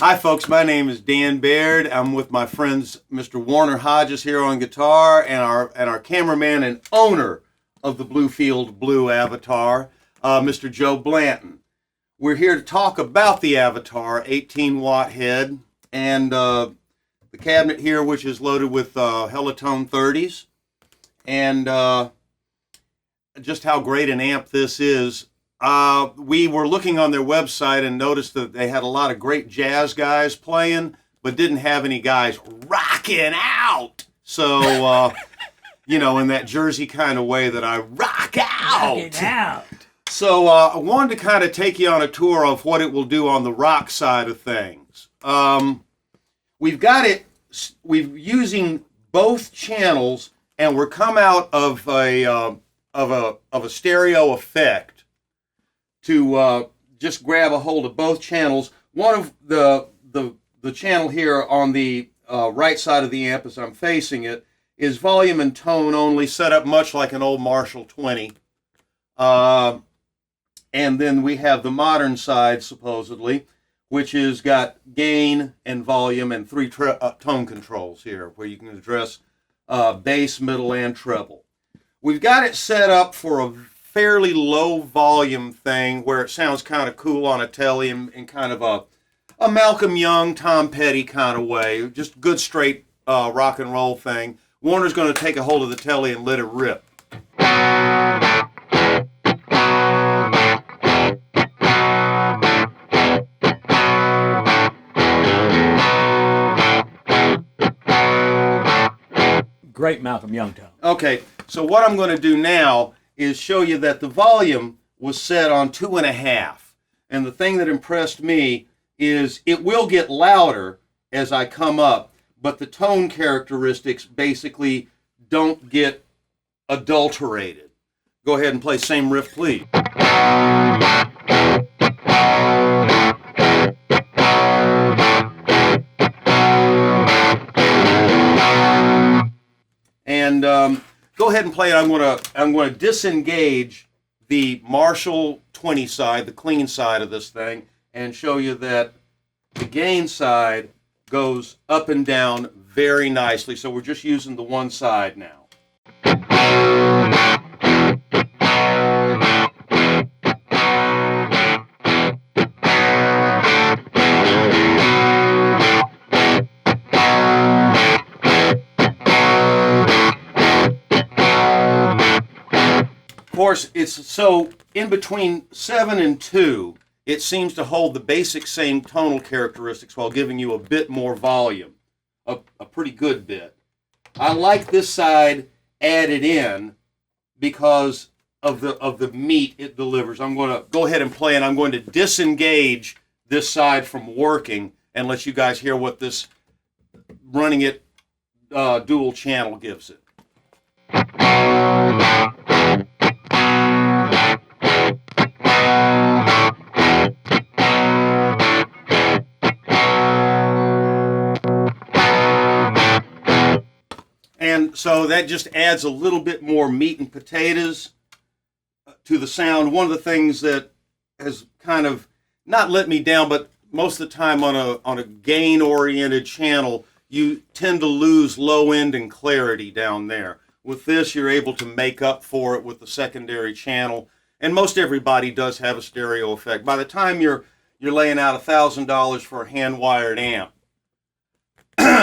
Hi folks, my name is Dan Baird. I'm with my friends Mr. Warner Hodges here on guitar and our cameraman and owner of the Bluefield Blue Avatar, Mr. Joe Blanton. We're here to talk about the Avatar 18-watt head and the cabinet here, which is loaded with Helitone 30s, and just how great an amp this is. We were looking on their website and noticed that they had a lot of great jazz guys playing, but didn't have any guys rocking out. So, in that Jersey kind of way that I rock out. Rock it out. So I wanted to kind of take you on a tour of what it will do on the rock side of things. We're using both channels, and we're come out of a stereo effect to just grab a hold of both channels. One of the channel here on the right side of the amp as I'm facing it is volume and tone only, set up much like an old Marshall 20. And then we have the modern side, supposedly, which has got gain and volume and three tone controls here, where you can address bass, middle, and treble. We've got it set up for a fairly low volume thing where it sounds kind of cool on a telly in kind of a Malcolm Young, Tom Petty kind of way. Just good straight rock and roll thing. Warner's going to take a hold of the telly and let it rip. Great Malcolm Young tone. Okay, so what I'm going to do now is show you that the volume was set on 2.5. And the thing that impressed me is it will get louder as I come up, but the tone characteristics basically don't get adulterated. Go ahead and play same riff, please. And go ahead and play it. I'm going to disengage the Marshall 20 side, the clean side of this thing, and show you that the gain side goes up and down very nicely. So we're just using the one side now. Of course, it's so in between 7 and 2, it seems to hold the basic same tonal characteristics while giving you a bit more volume, a pretty good bit. I like this side added in because of the meat it delivers. I'm going to go ahead and play, and I'm going to disengage this side from working and let you guys hear what this running it dual channel gives it. And so that just adds a little bit more meat and potatoes to the sound. One of the things that has kind of not let me down, but most of the time on a gain-oriented channel, you tend to lose low end and clarity down there. With this, you're able to make up for it with the secondary channel. And most everybody does have a stereo effect. By the time you're laying out $1,000 for a hand-wired amp,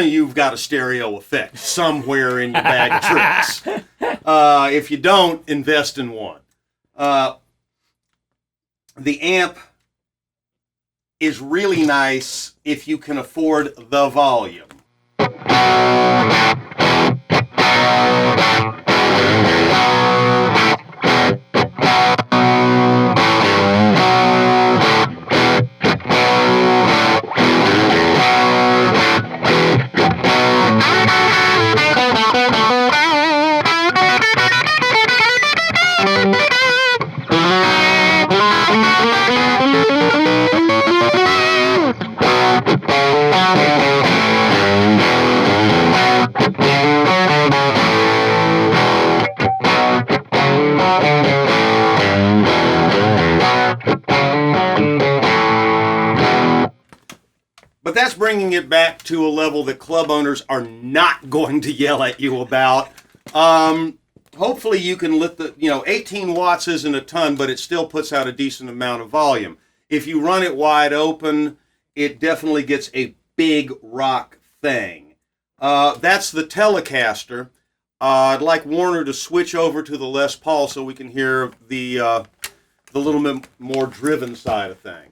you've got a stereo effect somewhere in your bag of tricks. If you don't, invest in one. The amp is really nice if you can afford the volume. But that's bringing it back to a level that club owners are not going to yell at you about. Hopefully you can let 18 watts isn't a ton, but it still puts out a decent amount of volume. If you run it wide open, it definitely gets a big rock thing. That's the Telecaster. I'd like Warner to switch over to the Les Paul so we can hear the little bit more driven side of things.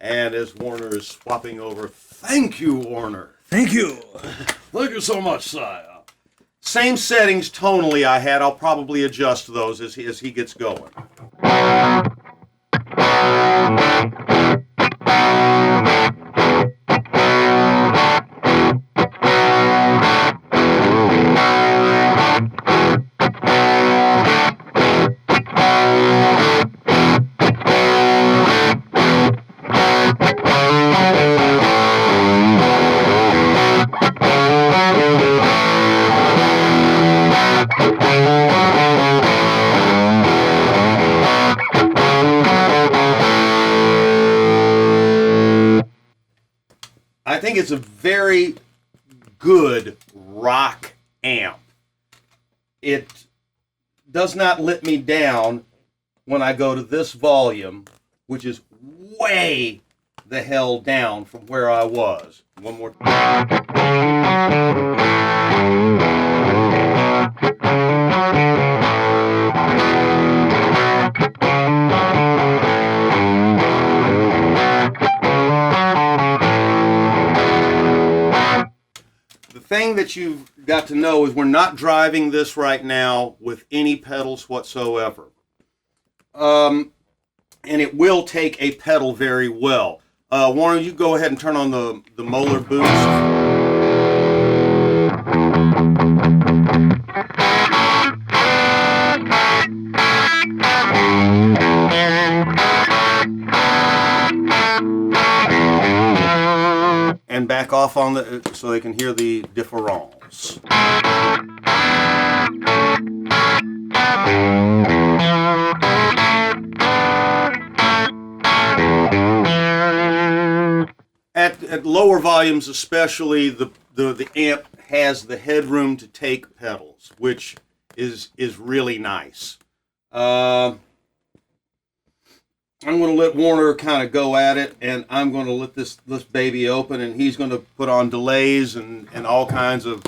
And as Warner is swapping over, thank you, Warner. Thank you. Thank you so much, sire. Same settings tonally I had. I'll probably adjust those as he gets going. I think it's a very good rock amp. It does not let me down when I go to this volume, which is way the hell down from where I was. One more time. The thing that you've got to know is we're not driving this right now with any pedals whatsoever. And it will take a pedal very well. Warner, you go ahead and turn on the molar boost. And back off on the so they can hear the difference. At lower volumes especially, the amp has the headroom to take pedals, which is really nice. I'm going to let Warner kind of go at it, and I'm going to let this baby open, and he's going to put on delays and all kinds of...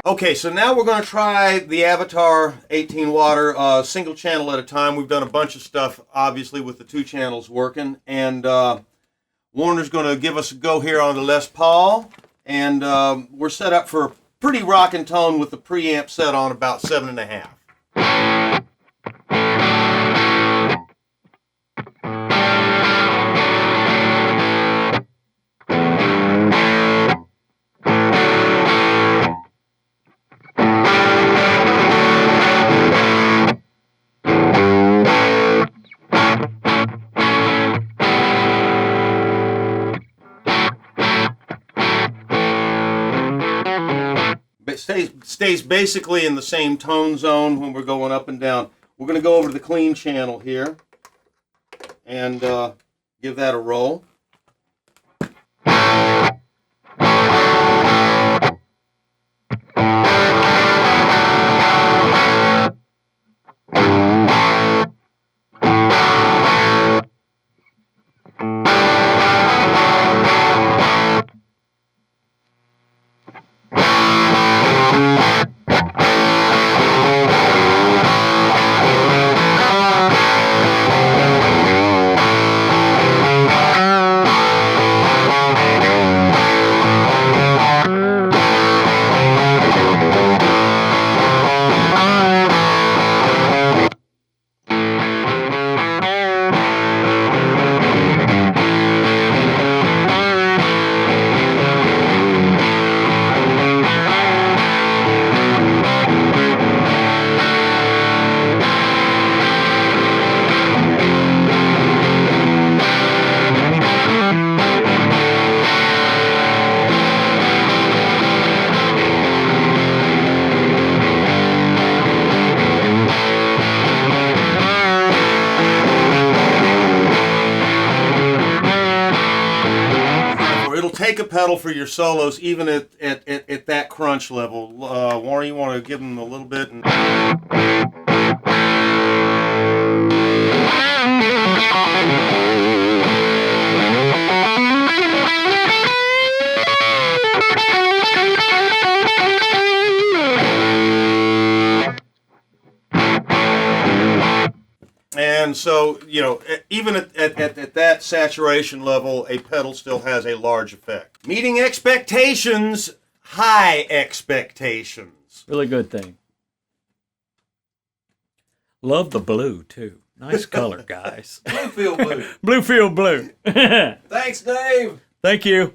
Okay, so now we're going to try the Avatar 18 watt single channel at a time. We've done a bunch of stuff, obviously, with the two channels working. And Warner's going to give us a go here on the Les Paul. And we're set up for a pretty rockin' tone with the preamp set on about 7.5. stays basically in the same tone zone when we're going up and down. We're going to go over to the clean channel here and give that a roll. It'll take a pedal for your solos, even at that crunch level. Warner, you want to give them a little bit? And so, you know, even at that saturation level, a pedal still has a large effect. Meeting expectations, high expectations. Really good thing. Love the blue, too. Nice color, guys. Bluefield blue. Bluefield blue. Thanks, Dave. Thank you.